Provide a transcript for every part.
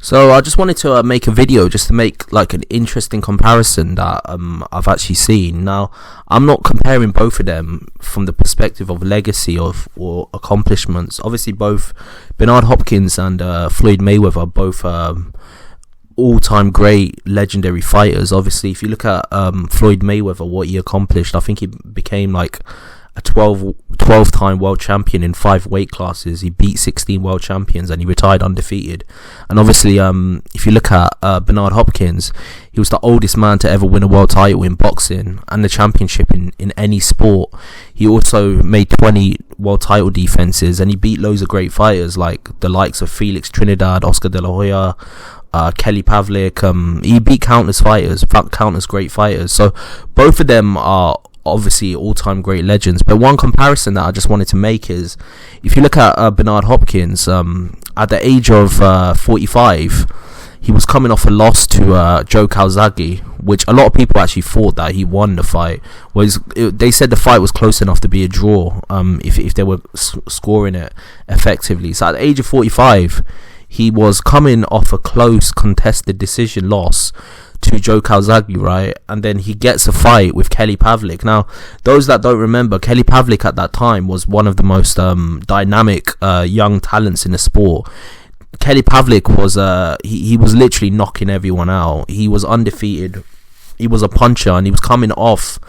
So I just wanted to make a video just to make like an interesting comparison that I've actually seen. Now, I'm not comparing both of them from the perspective of legacy or accomplishments. Obviously, both Bernard Hopkins and Floyd Mayweather are both all-time great legendary fighters. Obviously, if you look at Floyd Mayweather, what he accomplished, I think he became like a 12-time world champion in 5 weight classes. He beat 16 world champions and he retired undefeated. And obviously, if you look at Bernard Hopkins, he was the oldest man to ever win a world title in boxing and the championship in any sport. He also made 20 world title defenses and he beat loads of great fighters like the likes of Felix Trinidad, Oscar De La Hoya, Kelly Pavlik. He beat countless fighters, countless great fighters. So both of them are obviously all-time great legends. But one comparison that I just wanted to make is, if you look at Bernard Hopkins, at the age of 45, he was coming off a loss to Joe Calzaghe, which a lot of people actually thought that he won the fight. They said the fight was close enough to be a draw if they were scoring it effectively. So at the age of 45, he was coming off a close contested decision loss to Joe Calzaghe, right? And then he gets a fight with Kelly Pavlik. Now, those that don't remember, Kelly Pavlik at that time was one of the most dynamic young talents in the sport. Kelly Pavlik was he was literally knocking everyone out. He was undefeated. He was a puncher, and he was coming off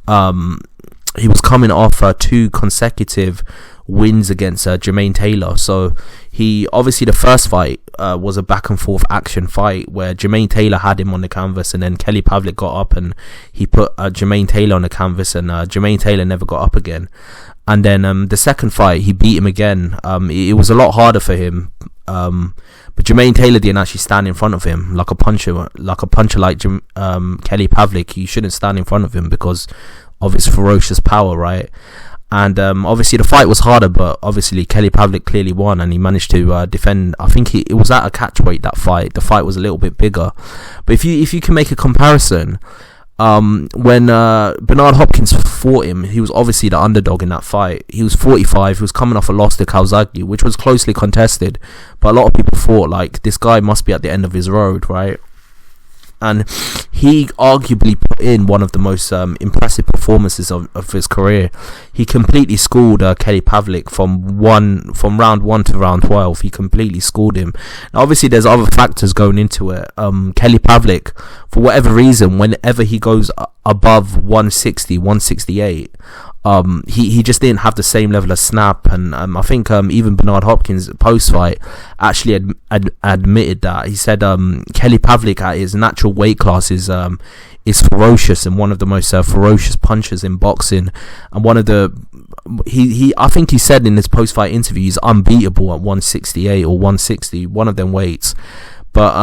2 consecutive wins against Jermaine Taylor. So he obviously, the first fight was a back and forth action fight where Jermaine Taylor had him on the canvas, and then Kelly Pavlik got up and he put Jermaine Taylor on the canvas, and Jermaine Taylor never got up again. And then the second fight, he beat him again. It was a lot harder for him, but Jermaine Taylor didn't actually stand in front of him like a puncher like Kelly Pavlik. You shouldn't stand in front of him because of his ferocious power, right? And obviously the fight was harder, but obviously Kelly Pavlik clearly won, and he managed to defend. I think it was at a catch weight, that fight. The fight was a little bit bigger. But if you can make a comparison, when Bernard Hopkins fought him, he was obviously the underdog in that fight. He was 45. He was coming off a loss to Calzaghe, which was closely contested. But a lot of people thought, like, this guy must be at the end of his road, right? And he arguably put in one of the most impressive performances of his career. He completely schooled Kelly Pavlik from round 1 to round 12. He completely schooled him. Now, obviously, there's other factors going into it. Kelly Pavlik, for whatever reason, whenever he goes above 160, 168, he just didn't have the same level of snap, and I think even Bernard Hopkins post-fight actually admitted that. He said Kelly Pavlik at his natural weight class is ferocious and one of the most ferocious punchers in boxing, and one of the I think he said in his post-fight interview he's unbeatable at 168 or 160, one of them weights. But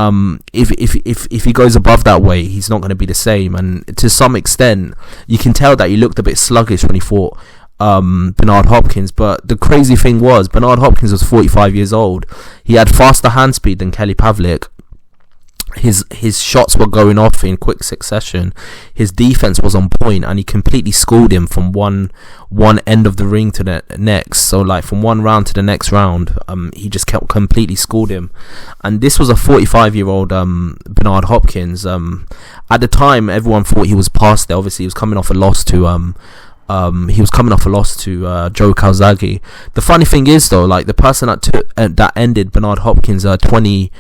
if he goes above that weight, he's not going to be the same. And to some extent, you can tell that he looked a bit sluggish when he fought Bernard Hopkins. But the crazy thing was, Bernard Hopkins was 45 years old. He had faster hand speed than Kelly Pavlik. His shots were going off in quick succession. His defense was on point, and he completely schooled him from one end of the ring to the next. So, like, from one round to the next round, he just kept completely schooled him. And this was a 45-year-old Bernard Hopkins. At the time, everyone thought he was past there. Obviously, he was coming off a loss to Joe Calzaghe. The funny thing is, though, like, the person that ended Bernard Hopkins' 20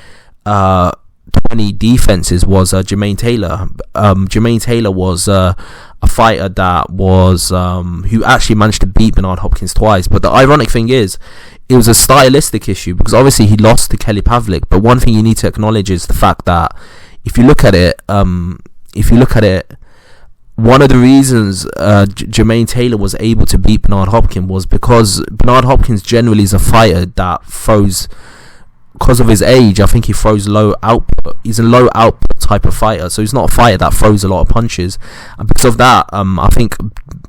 defenses was Jermaine Taylor. Jermaine Taylor was a fighter that was who actually managed to beat Bernard Hopkins twice. But the ironic thing is, it was a stylistic issue because obviously he lost to Kelly Pavlik. But one thing you need to acknowledge is the fact that if you look at it, one of the reasons Jermaine Taylor was able to beat Bernard Hopkins was because Bernard Hopkins generally is a fighter that throws. Because of his age, I think he throws low output. He's a low output type of fighter, so he's not a fighter that throws a lot of punches. And because of that, I think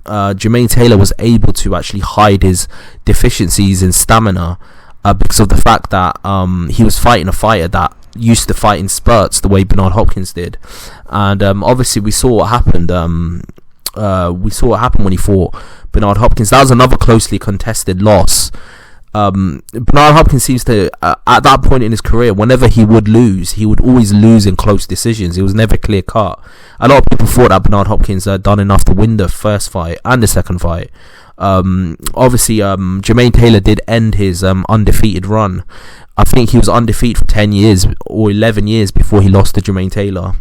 Jermaine Taylor was able to actually hide his deficiencies in stamina because of the fact that he was fighting a fighter that used to fight in spurts the way Bernard Hopkins did. And obviously, we saw what happened. When he fought Bernard Hopkins. That was another closely contested loss. Bernard Hopkins seems to, at that point in his career, whenever he would lose, he would always lose in close decisions. It was never clear cut. A lot of people thought that Bernard Hopkins had done enough to win the first fight and the second fight. Obviously, Jermaine Taylor did end his undefeated run. I think he was undefeated for 10 years or 11 years before he lost to Jermaine Taylor.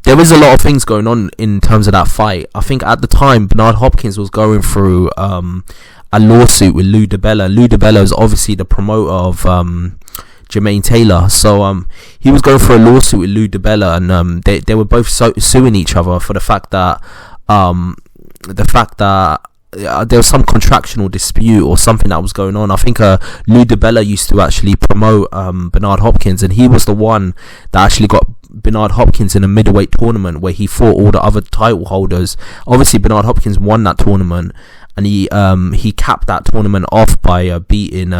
There is a lot of things going on in terms of that fight. I think at the time, Bernard Hopkins was going through a lawsuit with Lou DiBella. Lou DiBella is obviously the promoter of Jermaine Taylor. So he was going through a lawsuit with Lou DiBella, and they were both suing each other for the fact that there was some contractual dispute or something that was going on. I think Lou DiBella used to actually promote Bernard Hopkins, and he was the one that actually got Bernard Hopkins in a middleweight tournament where he fought all the other title holders. Obviously, Bernard Hopkins won that tournament, and he capped that tournament off by beating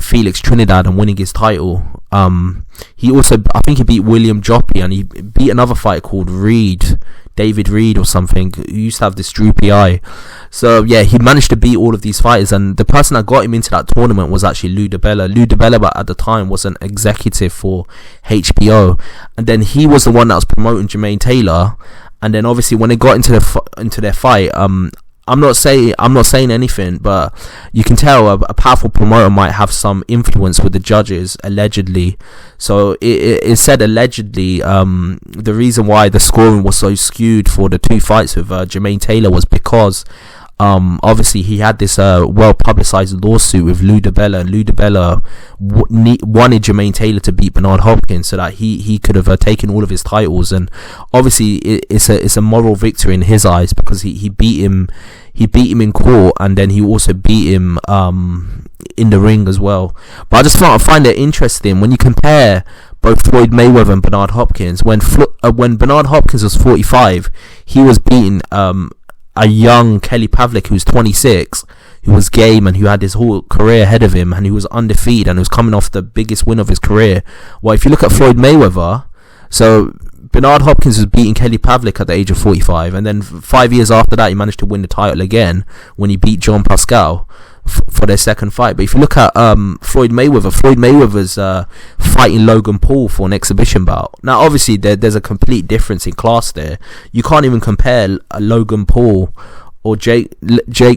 Felix Trinidad and winning his title. He also, I think he beat William Joppy, and he beat another fighter called David Reed or something, who used to have this droopy eye. So yeah, he managed to beat all of these fighters, and the person that got him into that tournament was actually Lou DiBella. Lou DiBella at the time was an executive for HBO, and then he was the one that was promoting Jermaine Taylor. And then obviously when they got into their fight, I'm not saying anything, but you can tell a powerful promoter might have some influence with the judges, allegedly. So it said allegedly the reason why the scoring was so skewed for the two fights with Jermaine Taylor was because obviously he had this well publicized lawsuit with Lou DiBella, and Lou DiBella wanted Jermaine Taylor to beat Bernard Hopkins so that he could have taken all of his titles. And obviously it's a moral victory in his eyes, because he beat him in court, and then he also beat him in the ring as well. But I just find it interesting when you compare both Floyd Mayweather and Bernard Hopkins. When Bernard Hopkins was 45, he was beating a young Kelly Pavlik who was 26, who was game and who had his whole career ahead of him, and who was undefeated and was coming off the biggest win of his career. Well, if you look at Floyd Mayweather, so Bernard Hopkins was beating Kelly Pavlik at the age of 45, and then 5 years after that he managed to win the title again when he beat John Pascal for their second fight. But if you look at Floyd Mayweather's fighting Logan Paul for an exhibition bout. Now obviously there's a complete difference in class there. You can't even compare Logan Paul or Jake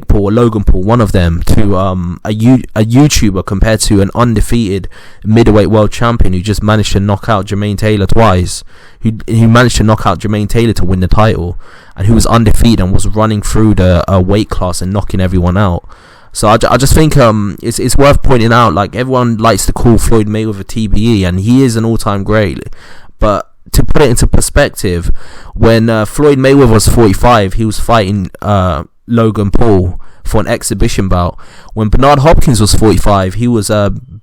Paul or Logan Paul, one of them, to a YouTuber compared to an undefeated middleweight world champion who just managed to knock out Jermaine Taylor twice, who managed to knock out Jermaine Taylor to win the title, and who was undefeated and was running through the weight class and knocking everyone out. So I just think it's worth pointing out, like, everyone likes to call Floyd Mayweather TBE, and he is an all-time great, but to put it into perspective, when Floyd Mayweather was 45, he was fighting Logan Paul for an exhibition bout. When Bernard Hopkins was 45, he was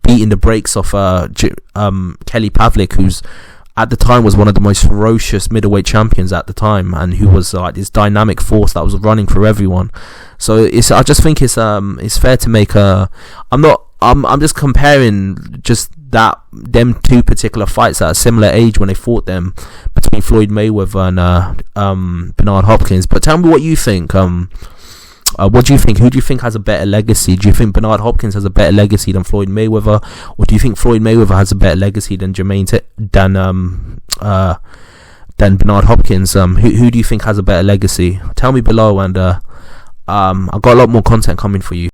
beating the brakes off Kelly Pavlik, who's at the time was one of the most ferocious middleweight champions at the time, and who was like this dynamic force that was running through everyone. So I just think it's fair to make I'm just comparing just them two particular fights at a similar age when they fought them, between Floyd Mayweather and Bernard Hopkins. But tell me what you think. What do you think? Who do you think has a better legacy? Do you think Bernard Hopkins has a better legacy than Floyd Mayweather, or do you think Floyd Mayweather has a better legacy than than Bernard Hopkins? Who do you think has a better legacy? Tell me below, and I've got a lot more content coming for you.